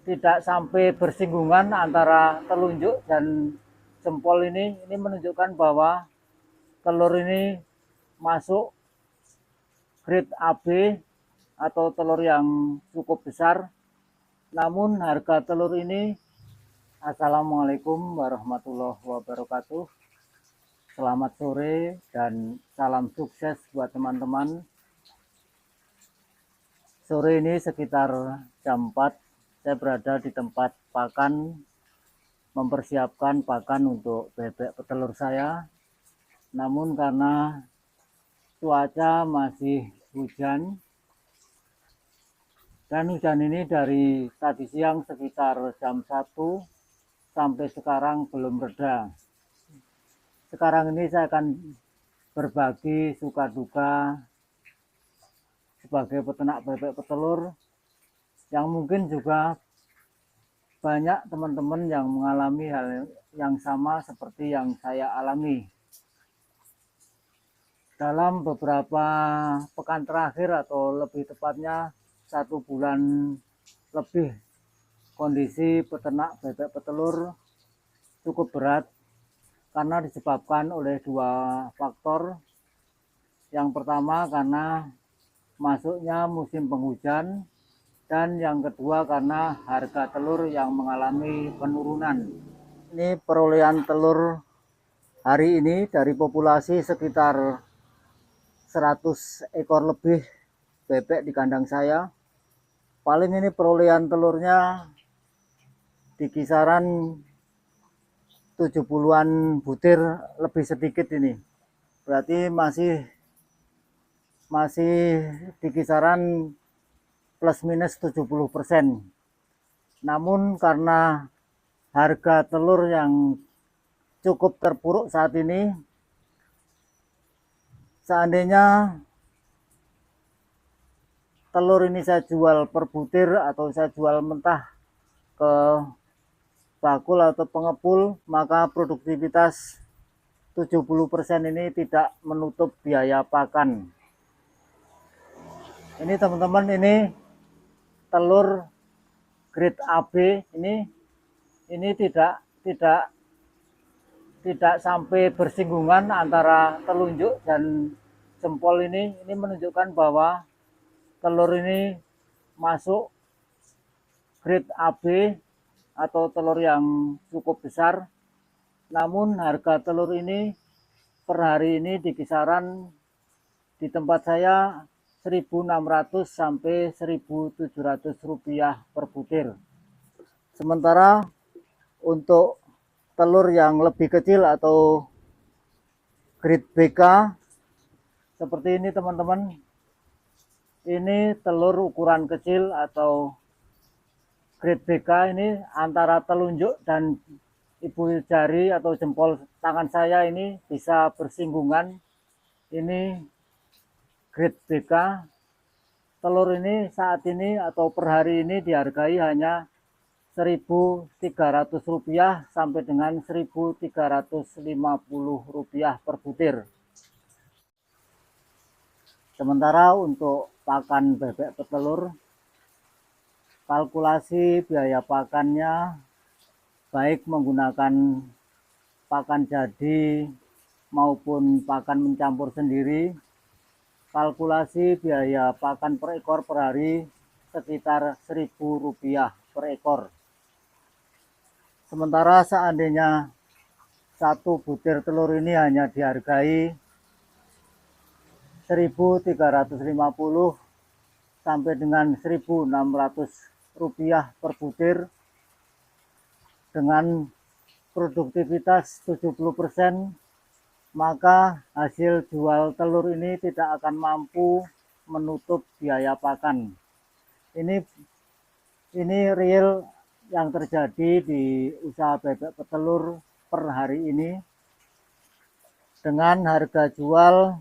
tidak sampai bersinggungan antara telunjuk dan jempol ini menunjukkan bahwa telur ini masuk grade AB atau telur yang cukup besar. Namun harga telur ini, Assalamualaikum warahmatullahi wabarakatuh. Selamat sore dan salam sukses buat teman-teman. Sore ini sekitar jam 4 saya berada di tempat pakan, mempersiapkan pakan untuk bebek petelur saya. Namun karena cuaca masih hujan, dan hujan ini dari tadi siang sekitar jam 1 sampai sekarang belum reda. Sekarang ini saya akan berbagi suka duka sebagai peternak bebek petelur, yang mungkin juga banyak teman-teman yang mengalami hal yang sama seperti yang saya alami. Dalam beberapa pekan terakhir atau lebih tepatnya 1 bulan lebih, kondisi peternak bebek petelur cukup berat karena disebabkan oleh 2 faktor. Yang pertama karena masuknya musim penghujan, dan yang kedua karena harga telur yang mengalami penurunan. Ini perolehan telur hari ini dari populasi sekitar 100 ekor lebih bebek di kandang saya. Paling ini perolehan telurnya di kisaran 70-an butir lebih sedikit ini. Berarti masih di kisaran plus minus 70%. Namun karena harga telur yang cukup terpuruk saat ini, seandainya telur ini saya jual per butir atau saya jual mentah ke bakul atau pengepul, maka produktivitas 70% ini tidak menutup biaya pakan. Ini teman-teman, ini telur grade AB ini tidak sampai bersinggungan antara telunjuk dan jempol. Ini menunjukkan bahwa telur ini masuk grade AB atau telur yang cukup besar. Namun harga telur ini per hari ini di kisaran di tempat saya 1.600 sampai 1.700 rupiah per butir. Sementara untuk telur yang lebih kecil atau grade BK seperti ini teman-teman, ini telur ukuran kecil atau grade BK ini antara telunjuk dan ibu jari atau jempol tangan saya ini bisa bersinggungan. Ini grade BK. Telur ini saat ini atau per hari ini dihargai hanya Rp1.300 sampai dengan Rp1.350 per butir. Sementara untuk pakan bebek petelur, kalkulasi biaya pakannya baik menggunakan pakan jadi maupun pakan mencampur sendiri, kalkulasi biaya pakan per ekor per hari sekitar Rp1.000 per ekor. Sementara seandainya 1 butir telur ini hanya dihargai Rp1.350 sampai dengan Rp1.600 per butir, dengan produktivitas 70%, maka hasil jual telur ini tidak akan mampu menutup biaya pakan. Ini real yang terjadi di usaha bebek petelur per hari ini, dengan harga jual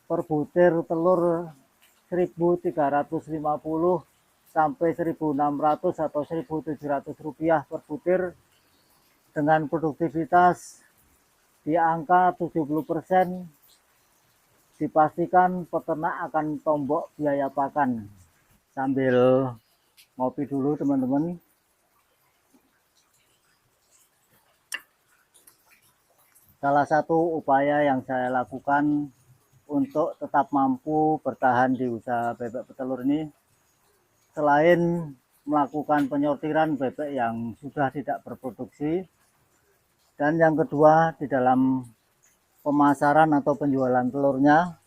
per butir telur Rp1.350 sampai Rp1.600 atau Rp1.700 per butir, dengan produktivitas di angka 70%, dipastikan peternak akan tombok biaya pakan. Sambil ngopi dulu teman-teman. Salah satu upaya yang saya lakukan untuk tetap mampu bertahan di usaha bebek petelur ini, selain melakukan penyortiran bebek yang sudah tidak berproduksi, dan yang kedua di dalam pemasaran atau penjualan telurnya,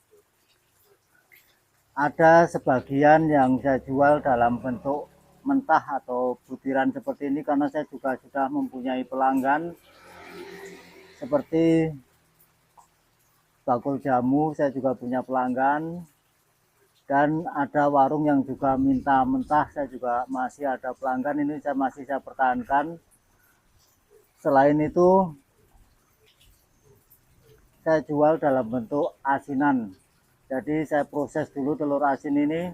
ada sebagian yang saya jual dalam bentuk mentah atau butiran seperti ini, karena saya juga sudah mempunyai pelanggan seperti bakul jamu. Saya juga punya pelanggan, dan ada warung yang juga minta mentah, saya juga masih ada pelanggan. Ini saya pertahankan. Selain itu saya jual dalam bentuk asinan. Jadi saya proses dulu telur asin ini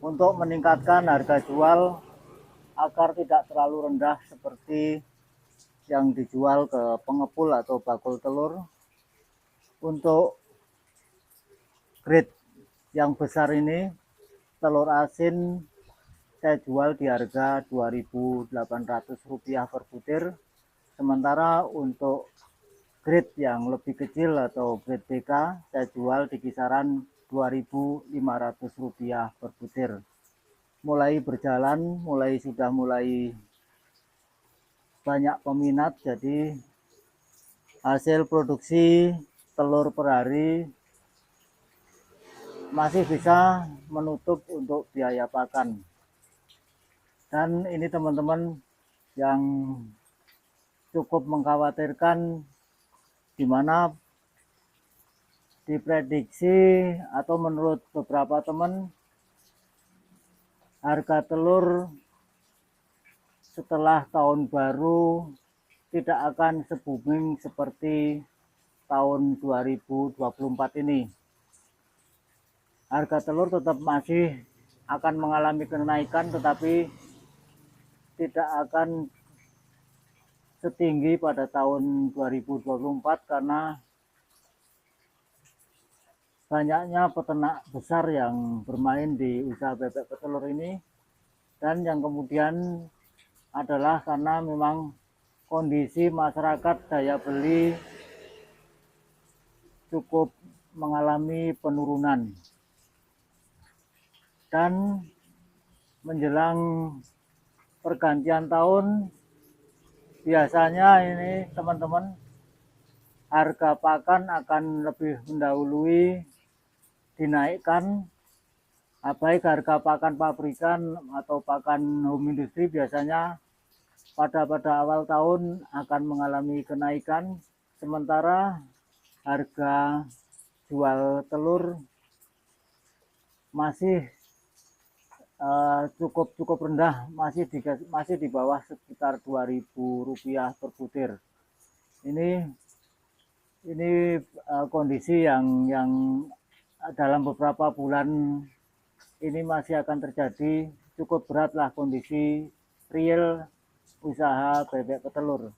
untuk meningkatkan harga jual agar tidak terlalu rendah seperti yang dijual ke pengepul atau bakul telur. Untuk grade yang besar ini, telur asin saya jual di harga Rp2.800 per butir. Sementara untuk grade yang lebih kecil atau grade BK, saya jual di kisaran Rp2.500 per butir. Mulai berjalan, sudah mulai banyak peminat, jadi hasil produksi telur per hari masih bisa menutup untuk biaya pakan. Dan ini teman-teman yang cukup mengkhawatirkan, di mana diprediksi atau menurut beberapa teman, harga telur setelah tahun baru tidak akan se-booming seperti tahun 2024 ini. Harga telur tetap masih akan mengalami kenaikan, tetapi tidak akan setinggi pada tahun 2024 karena banyaknya peternak besar yang bermain di usaha bebek petelur ini. Dan yang kemudian adalah karena memang kondisi masyarakat daya beli cukup mengalami penurunan. Dan menjelang pergantian tahun, biasanya ini teman-teman, harga pakan akan lebih mendahului dinaikkan, baik harga pakan pabrikan atau pakan home industry biasanya pada awal tahun akan mengalami kenaikan, sementara harga jual telur masih cukup rendah, masih di bawah sekitar Rp2.000 per butir. Ini kondisi yang dalam beberapa bulan ini masih akan terjadi. Cukup beratlah kondisi real usaha bebek petelur.